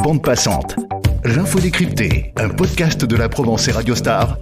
Bande passante. L'info décryptée, un podcast de la Provence et Radio Star.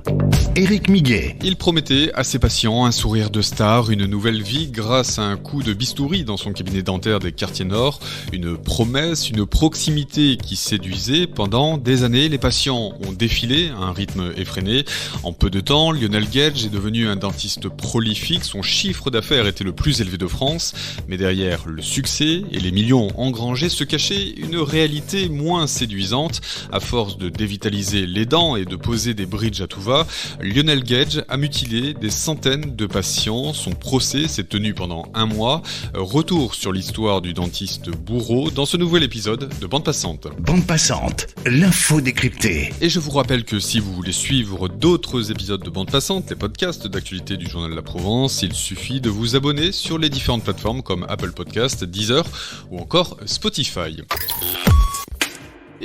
Éric Miguet. Il promettait à ses patients un sourire de star, une nouvelle vie grâce à un coup de bistouri dans son cabinet dentaire des quartiers nord. Une promesse, une proximité qui séduisait. Pendant des années, les patients ont défilé à un rythme effréné. En peu de temps, Lionel Gage est devenu un dentiste prolifique. Son chiffre d'affaires était le plus élevé de France. Mais derrière le succès et les millions engrangés se cachait une réalité moins séduisante. À force de dévitaliser les dents et de poser des bridges à tout va, Lionel Gage a mutilé des centaines de patients. Son procès s'est tenu pendant 1 mois. Retour sur l'histoire du dentiste bourreau dans ce nouvel épisode de Bande passante. Bande passante, l'info décryptée. Et je vous rappelle que si vous voulez suivre d'autres épisodes de Bande passante, les podcasts d'actualité du Journal de la Provence, il suffit de vous abonner sur les différentes plateformes comme Apple Podcast, Deezer ou encore Spotify.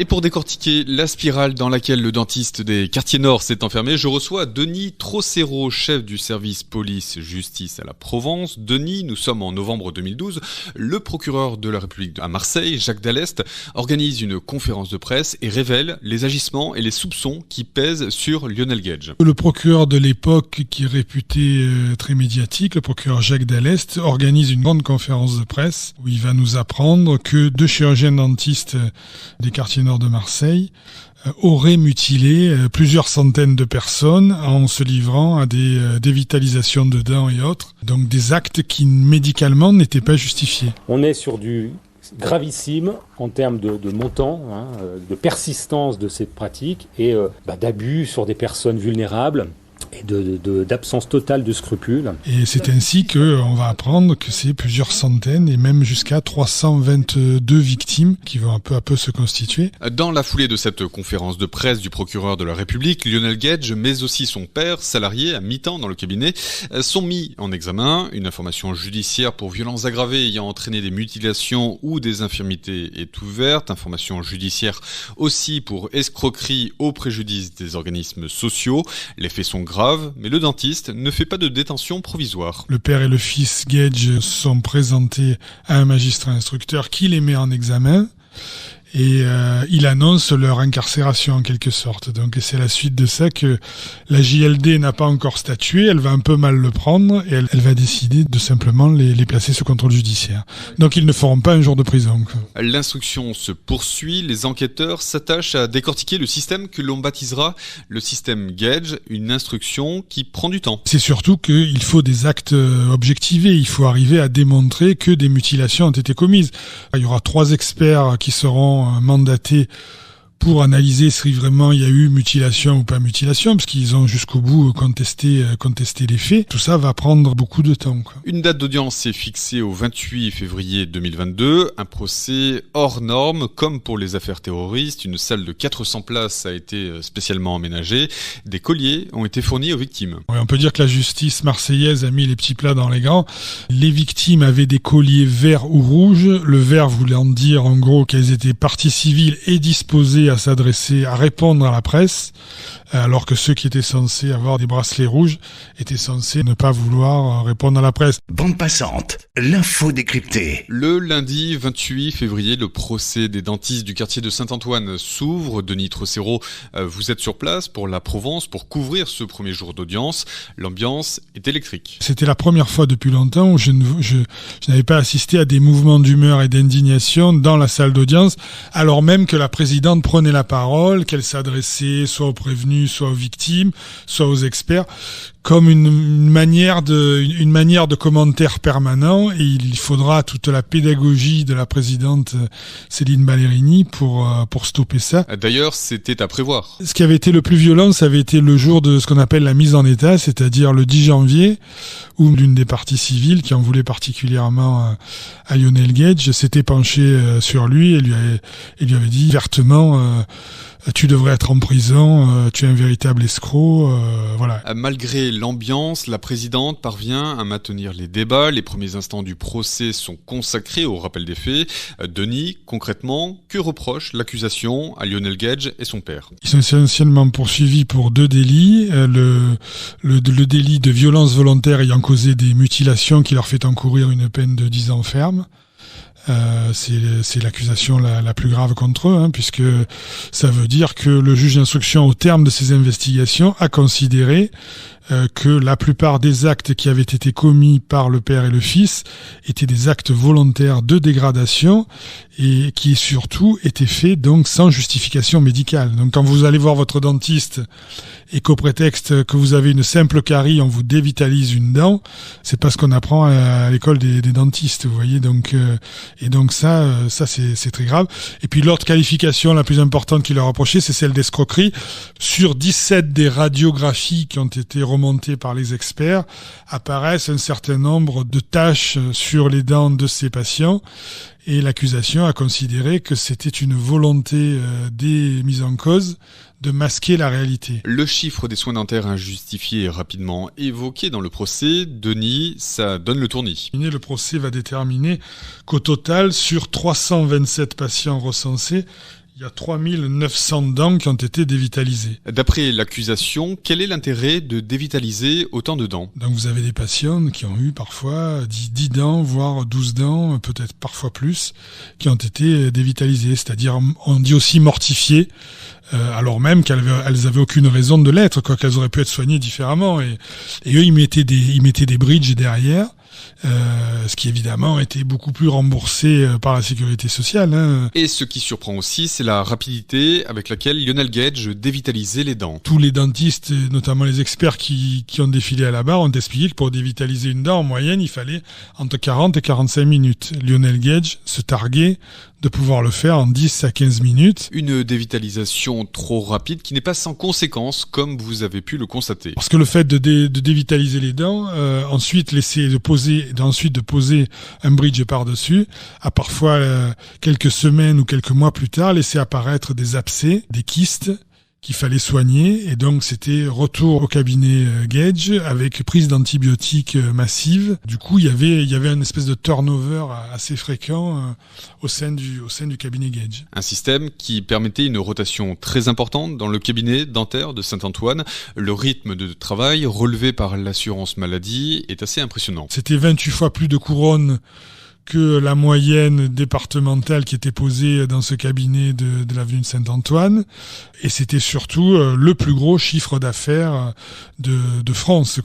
Et pour décortiquer la spirale dans laquelle le dentiste des quartiers nord s'est enfermé, je reçois Denis Trocero, chef du service police-justice à la Provence. Denis, nous sommes en novembre 2012. Le procureur de la République à Marseille, Jacques Dallest, organise une conférence de presse et révèle les agissements et les soupçons qui pèsent sur Lionel Gage. Le procureur de l'époque, qui est réputé très médiatique, le procureur Jacques Dallest, organise une grande conférence de presse où il va nous apprendre que 2 chirurgiens dentistes des quartiers nord de Marseille aurait mutilé plusieurs centaines de personnes en se livrant à des dévitalisations de dents et autres. Donc des actes qui médicalement n'étaient pas justifiés. On est sur du gravissime en termes de montant, de persistance de cette pratique et d'abus sur des personnes vulnérables. Et d'absence totale de scrupules. Et c'est ainsi qu'on va apprendre que c'est plusieurs centaines et même jusqu'à 322 victimes qui vont un peu à peu se constituer. Dans la foulée de cette conférence de presse du procureur de la République, Lionel Gage, mais aussi son père, salarié à mi-temps dans le cabinet, sont mis en examen. Une information judiciaire pour violences aggravées ayant entraîné des mutilations ou des infirmités est ouverte. Information judiciaire aussi pour escroquerie au préjudice des organismes sociaux. Les faits sont graves, mais le dentiste ne fait pas de détention provisoire. Le père et le fils Gage sont présentés à un magistrat instructeur qui les met en examen et il annonce leur incarcération en quelque sorte. Donc c'est la suite de ça que la JLD n'a pas encore statué, elle va un peu mal le prendre et elle va décider de simplement les placer sous contrôle judiciaire. Donc ils ne feront pas un jour de prison. L'instruction se poursuit, les enquêteurs s'attachent à décortiquer le système que l'on baptisera le système Gage, une instruction qui prend du temps. C'est surtout qu'il faut des actes objectivés, il faut arriver à démontrer que des mutilations ont été commises. Il y aura 3 experts qui seront mandatés pour analyser si vraiment il y a eu mutilation ou pas mutilation, parce qu'ils ont jusqu'au bout contesté les faits. Tout ça va prendre beaucoup de temps. Une date d'audience est fixée au 28 février 2022. Un procès hors norme, comme pour les affaires terroristes. Une salle de 400 places a été spécialement aménagée. Des colliers ont été fournis aux victimes. Oui, on peut dire que la justice marseillaise a mis les petits plats dans les grands. Les victimes avaient des colliers verts ou rouges. Le vert voulant dire en gros qu'elles étaient partie civile et disposées à s'adresser, à répondre à la presse, alors que ceux qui étaient censés avoir des bracelets rouges étaient censés ne pas vouloir répondre à la presse. Bande passante, l'info décryptée. Le lundi 28 février, le procès des dentistes du quartier de Saint-Antoine s'ouvre. Denis Trocero, vous êtes sur place pour la Provence pour couvrir ce premier jour d'audience. L'ambiance est électrique. C'était la première fois depuis longtemps où je n'avais pas assisté à des mouvements d'humeur et d'indignation dans la salle d'audience, alors même que la présidente prenait la parole, qu'elle s'adressait soit aux prévenus, soit aux victimes, soit aux experts, comme une manière de commentaire permanent, et il faudra toute la pédagogie de la présidente Céline Ballerini pour stopper ça. D'ailleurs, c'était à prévoir. Ce qui avait été le plus violent, ça avait été le jour de ce qu'on appelle la mise en état, c'est-à-dire le 10 janvier, où l'une des parties civiles, qui en voulait particulièrement à Lionel Gage, s'était penchée sur lui et lui avait dit vertement tu devrais être en prison, tu es un véritable escroc, voilà. Malgré l'ambiance, la présidente parvient à maintenir les débats. Les premiers instants du procès sont consacrés au rappel des faits. Denis, concrètement, que reproche l'accusation à Lionel Gage et son père? Ils sont essentiellement poursuivis pour 2 délits. Le délit de violence volontaire ayant causé des mutilations qui leur fait encourir une peine de 10 ans ferme. C'est l'accusation la plus grave contre eux, puisque ça veut dire que le juge d'instruction, au terme de ses investigations, a considéré que la plupart des actes qui avaient été commis par le père et le fils étaient des actes volontaires de dégradation et qui surtout étaient faits donc sans justification médicale. Donc quand vous allez voir votre dentiste et qu'au prétexte que vous avez une simple carie, on vous dévitalise une dent, c'est pas ce qu'on apprend à l'école des dentistes, vous voyez. Donc ça c'est très grave. Et puis l'autre qualification la plus importante qu'il leur a reprochée, c'est celle d'escroquerie. Sur 17 des radiographies qui ont été remontées par les experts, apparaissent un certain nombre de taches sur les dents de ces patients. Et l'accusation a considéré que c'était une volonté des mises en cause de masquer la réalité. Le chiffre des soins dentaires injustifiés est rapidement évoqué dans le procès. Denis, ça donne le tournis. Le procès va déterminer qu'au total, sur 327 patients recensés, il y a 3900 dents qui ont été dévitalisées. D'après l'accusation, quel est l'intérêt de dévitaliser autant de dents ? Donc vous avez des patients qui ont eu parfois 10 dents, voire 12 dents, peut-être parfois plus, qui ont été dévitalisées. C'est-à-dire, on dit aussi mortifiées, alors même qu'elles avaient aucune raison de l'être, quoi, qu'elles auraient pu être soignées différemment. Et eux, ils mettaient des bridges derrière. Ce qui évidemment était beaucoup plus remboursé par la sécurité sociale. Et ce qui surprend aussi, c'est la rapidité avec laquelle Lionel Gage dévitalisait les dents. Tous les dentistes, notamment les experts qui ont défilé à la barre, ont expliqué que pour dévitaliser une dent, en moyenne, il fallait entre 40 et 45 minutes. Lionel Gage se targuait de pouvoir le faire en 10 à 15 minutes. Une dévitalisation trop rapide qui n'est pas sans conséquences, comme vous avez pu le constater. Parce que le fait de dévitaliser les dents, ensuite de poser un bridge par-dessus, a parfois quelques semaines ou quelques mois plus tard laissé apparaître des abcès, des kystes, qu'il fallait soigner, et donc c'était retour au cabinet Gage avec prise d'antibiotiques massive. Du coup, il y avait une espèce de turnover assez fréquent au sein du cabinet Gage. Un système qui permettait une rotation très importante dans le cabinet dentaire de Saint-Antoine. Le rythme de travail relevé par l'assurance maladie est assez impressionnant. C'était 28 fois plus de couronnes que la moyenne départementale qui était posée dans ce cabinet de l'avenue de Saint-Antoine. Et c'était surtout le plus gros chiffre d'affaires de France.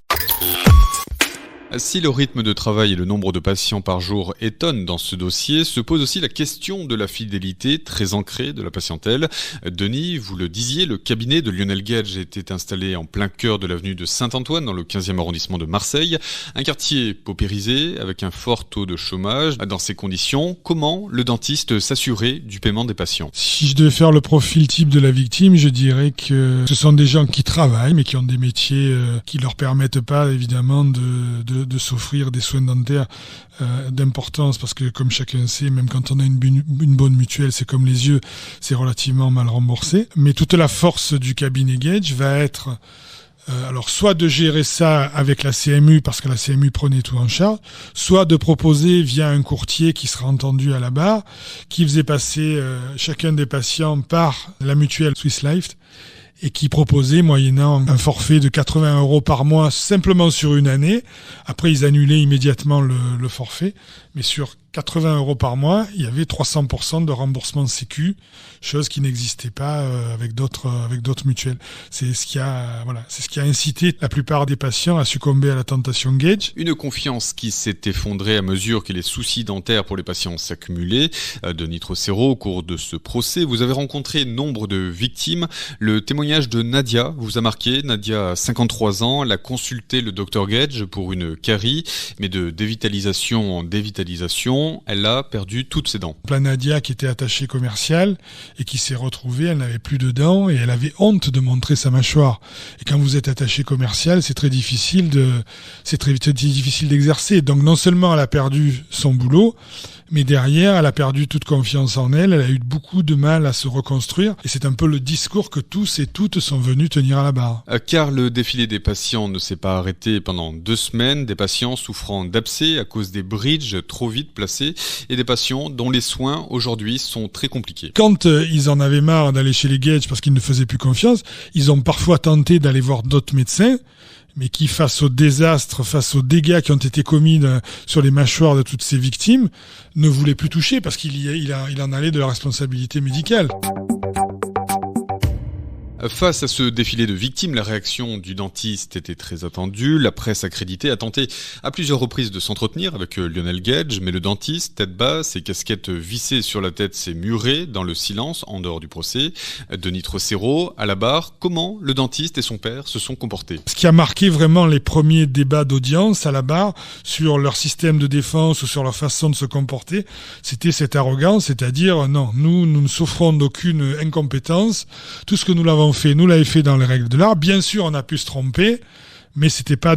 Si le rythme de travail et le nombre de patients par jour étonnent dans ce dossier, se pose aussi la question de la fidélité très ancrée de la patientèle. Denis, vous le disiez, le cabinet de Lionel Gage était installé en plein cœur de l'avenue de Saint-Antoine, dans le 15e arrondissement de Marseille. Un quartier paupérisé, avec un fort taux de chômage. Dans ces conditions, comment le dentiste s'assurait du paiement des patients ? Si je devais faire le profil type de la victime, je dirais que ce sont des gens qui travaillent, mais qui ont des métiers qui leur permettent pas, évidemment, de s'offrir des soins dentaires d'importance, parce que comme chacun sait, même quand on a une bonne mutuelle, c'est comme les yeux, c'est relativement mal remboursé. Mais toute la force du cabinet Gage va être alors soit de gérer ça avec la CMU, parce que la CMU prenait tout en charge, soit de proposer via un courtier qui sera entendu à la barre, qui faisait passer chacun des patients par la mutuelle Swiss Life, et qui proposait, moyennant un forfait de 80 € par mois, simplement sur une année. Après, ils annulaient immédiatement le forfait. Mais sur 80 € par mois, il y avait 300% de remboursement sécu, chose qui n'existait pas avec d'autres mutuelles. C'est ce qui a incité la plupart des patients à succomber à la tentation Gage. Une confiance qui s'est effondrée à mesure que les soucis dentaires pour les patients s'accumulaient. Denis Trocero, au cours de ce procès, vous avez rencontré nombre de victimes. Le témoignage de Nadia vous a marqué. Nadia a 53 ans, elle a consulté le docteur Gage pour une carie, mais de dévitalisation en dévitalisation, elle a perdu toutes ses dents. La Nadia, qui était attachée commerciale et qui s'est retrouvée, elle n'avait plus de dents et elle avait honte de montrer sa mâchoire. Et quand vous êtes attaché commercial, c'est très difficile d'exercer. Donc non seulement elle a perdu son boulot, mais derrière, elle a perdu toute confiance en elle, elle a eu beaucoup de mal à se reconstruire, et c'est un peu le discours que tous et toutes sont venus tenir à la barre. Car le défilé des patients ne s'est pas arrêté pendant 2 semaines, des patients souffrant d'abcès à cause des bridges trop vite placés, et des patients dont les soins aujourd'hui sont très compliqués. Quand ils en avaient marre d'aller chez les Gage parce qu'ils ne faisaient plus confiance, ils ont parfois tenté d'aller voir d'autres médecins, mais qui, face au désastre, face aux dégâts qui ont été commis sur les mâchoires de toutes ces victimes, ne voulait plus toucher parce qu'il en allait de la responsabilité médicale. Face à ce défilé de victimes, la réaction du dentiste était très attendue. La presse accréditée a tenté à plusieurs reprises de s'entretenir avec Lionel Gage, mais le dentiste, tête basse et casquette vissée sur la tête, s'est muré dans le silence en dehors du procès. Denis Trocero, à la barre, comment le dentiste et son père se sont comportés? Ce qui a marqué vraiment les premiers débats d'audience à la barre sur leur système de défense ou sur leur façon de se comporter, c'était cette arrogance, c'est-à-dire non, nous ne souffrons d'aucune incompétence. Tout ce que nous l'avons fait, nous l'avons fait dans les règles de l'art. Bien sûr, on a pu se tromper, mais c'était pas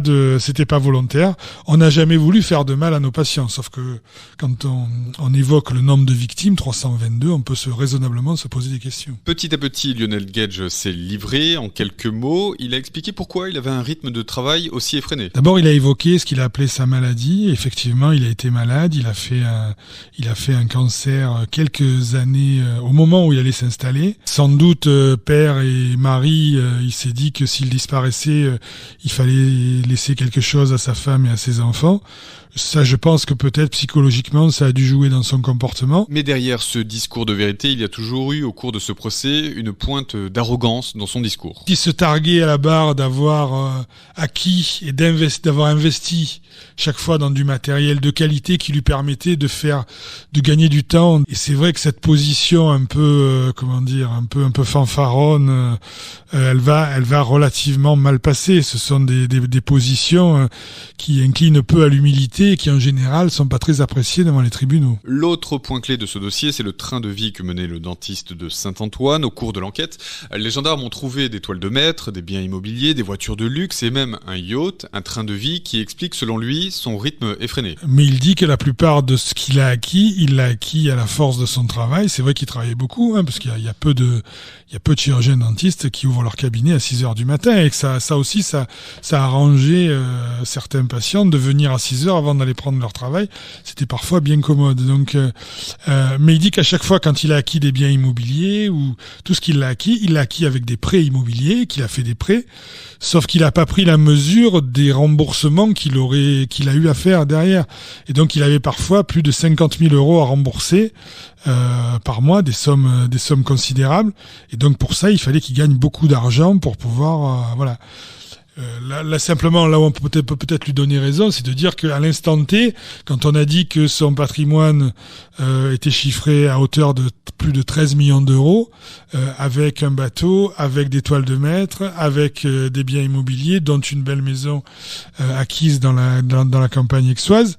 volontaire. On n'a jamais voulu faire de mal à nos patients. Sauf que quand on évoque le nombre de victimes, 322, on peut raisonnablement se poser des questions. Petit à petit, Lionel Gage s'est livré en quelques mots. Il a expliqué pourquoi il avait un rythme de travail aussi effréné. D'abord, il a évoqué ce qu'il a appelé sa maladie. Effectivement, il a été malade. Il a fait un cancer quelques années au moment où il allait s'installer. Sans doute, père et mari, il s'est dit que s'il disparaissait, il fallait laisser quelque chose à sa femme et à ses enfants. Ça, je pense que peut-être psychologiquement, ça a dû jouer dans son comportement. Mais derrière ce discours de vérité, il y a toujours eu, au cours de ce procès, une pointe d'arrogance dans son discours. Il se targuait à la barre d'avoir acquis et d'avoir investi chaque fois dans du matériel de qualité qui lui permettait de gagner du temps. Et c'est vrai que cette position un peu, un peu fanfaronne, elle va relativement mal passer. Ce sont des positions qui inclinent peu à l'humilité et qui en général sont pas très appréciées devant les tribunaux. L'autre point clé de ce dossier, c'est le train de vie que menait le dentiste de Saint-Antoine. Au cours de l'enquête, les gendarmes ont trouvé des toiles de maître, des biens immobiliers, des voitures de luxe et même un yacht, un train de vie qui explique selon lui son rythme effréné. Mais il dit que la plupart de ce qu'il a acquis, il l'a acquis à la force de son travail. C'est vrai qu'il travaillait beaucoup, parce qu'il y a peu de chirurgiens dentistes qui ouvrent leur cabinet à 6h du matin et que ça a arrangé certains patients de venir à 6h avant d'aller prendre leur travail. C'était parfois bien commode. Donc, mais il dit qu'à chaque fois quand il a acquis des biens immobiliers ou tout ce qu'il a acquis, il l'a acquis avec des prêts immobiliers, qu'il a fait des prêts, sauf qu'il a pas pris la mesure des remboursements qu'il a eu à faire derrière. Et donc il avait parfois plus de 50 000 € à rembourser par mois, des sommes considérables. Et donc pour ça, il fallait qu'il gagne beaucoup d'argent pour pouvoir Là, simplement, là où on peut peut-être lui donner raison, c'est de dire qu'à l'instant T, quand on a dit que son patrimoine était chiffré à hauteur de plus de 13 millions d'euros, avec un bateau, avec des toiles de maître, avec des biens immobiliers, dont une belle maison acquise dans la campagne aixoise,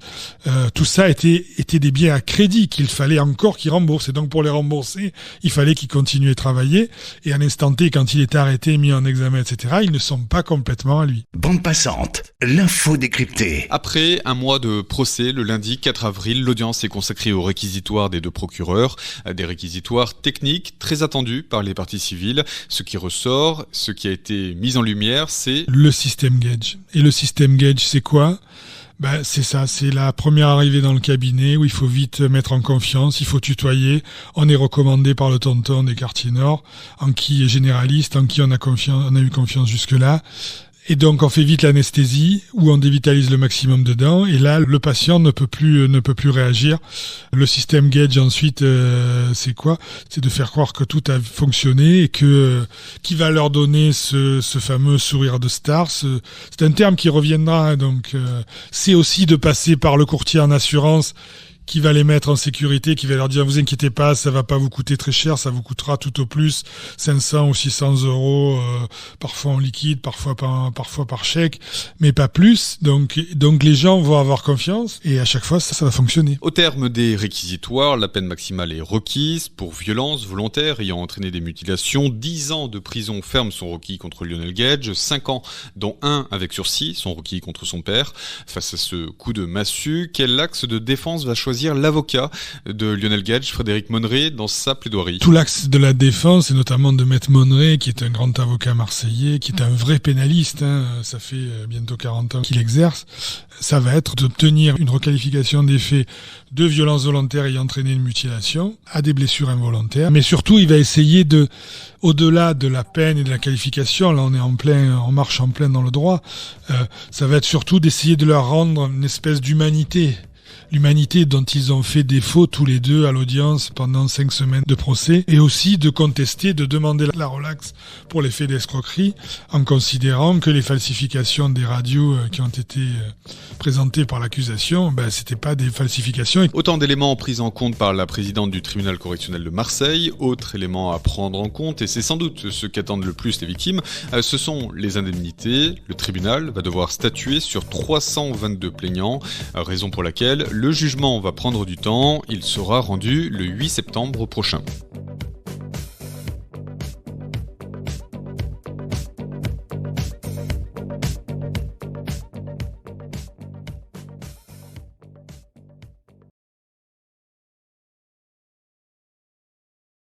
tout ça était des biens à crédit qu'il fallait encore qu'il rembourse. Et donc pour les rembourser, il fallait qu'il continue à travailler. Et à l'instant T, quand il était arrêté, mis en examen, etc., ils ne sont pas complètement à lui. Bande passante, l'info décryptée. Après un mois de procès, le lundi 4 avril, l'audience est consacrée au réquisitoire des deux procureurs. Des réquisitoires techniques très attendus par les parties civiles. Ce qui ressort, ce qui a été mis en lumière, c'est le système Gage. Et le système Gage, c'est quoi ? C'est ça, c'est la première arrivée dans le cabinet où il faut vite mettre en confiance, il faut tutoyer. On est recommandé par le tonton des quartiers nord, en qui est généraliste, en qui on a eu confiance jusque-là. Et donc on fait vite l'anesthésie ou on dévitalise le maximum dedans et là le patient ne peut plus réagir. Le système Gage ensuite c'est quoi ? C'est de faire croire que tout a fonctionné et que qui va leur donner ce fameux sourire de star. C'est un terme qui reviendra donc c'est aussi de passer par le courtier en assurance qui va les mettre en sécurité, qui va leur dire vous inquiétez pas, ça va pas vous coûter très cher, ça vous coûtera tout au plus 500 ou 600 €, parfois en liquide, parfois par chèque, mais pas plus. Donc les gens vont avoir confiance et à chaque fois ça va fonctionner. Au terme des réquisitoires, la peine maximale est requise pour violence volontaire ayant entraîné des mutilations. 10 ans de prison ferme sont requis contre Lionel Gage, 5 ans dont 1 avec sursis sont requis contre son père. Face à ce coup de massue, quel axe de défense va choisir choisir l'avocat de Lionel Gage, Frédéric Monneret, dans sa plaidoirie. Tout l'axe de la défense, et notamment de Maître Monneret, qui est un grand avocat marseillais, qui est un vrai pénaliste, ça fait bientôt 40 ans qu'il exerce, ça va être d'obtenir une requalification des faits de violence volontaire ayant entraîné une mutilation à des blessures involontaires. Mais surtout, il va essayer au-delà de la peine et de la qualification, là on marche en plein dans le droit, ça va être surtout d'essayer de leur rendre une espèce d'humanité. L'humanité dont ils ont fait défaut tous les deux à l'audience pendant 5 semaines de procès, et aussi de contester, de demander la relaxe pour les faits d'escroquerie, en considérant que les falsifications des radios qui ont été présentées par l'accusation, c'était pas des falsifications. Autant d'éléments pris en compte par la présidente du tribunal correctionnel de Marseille. Autre élément à prendre en compte, et c'est sans doute ce qu'attendent le plus les victimes, ce sont les indemnités. Le tribunal va devoir statuer sur 322 plaignants, raison pour laquelle le jugement va prendre du temps. Il sera rendu le 8 septembre prochain.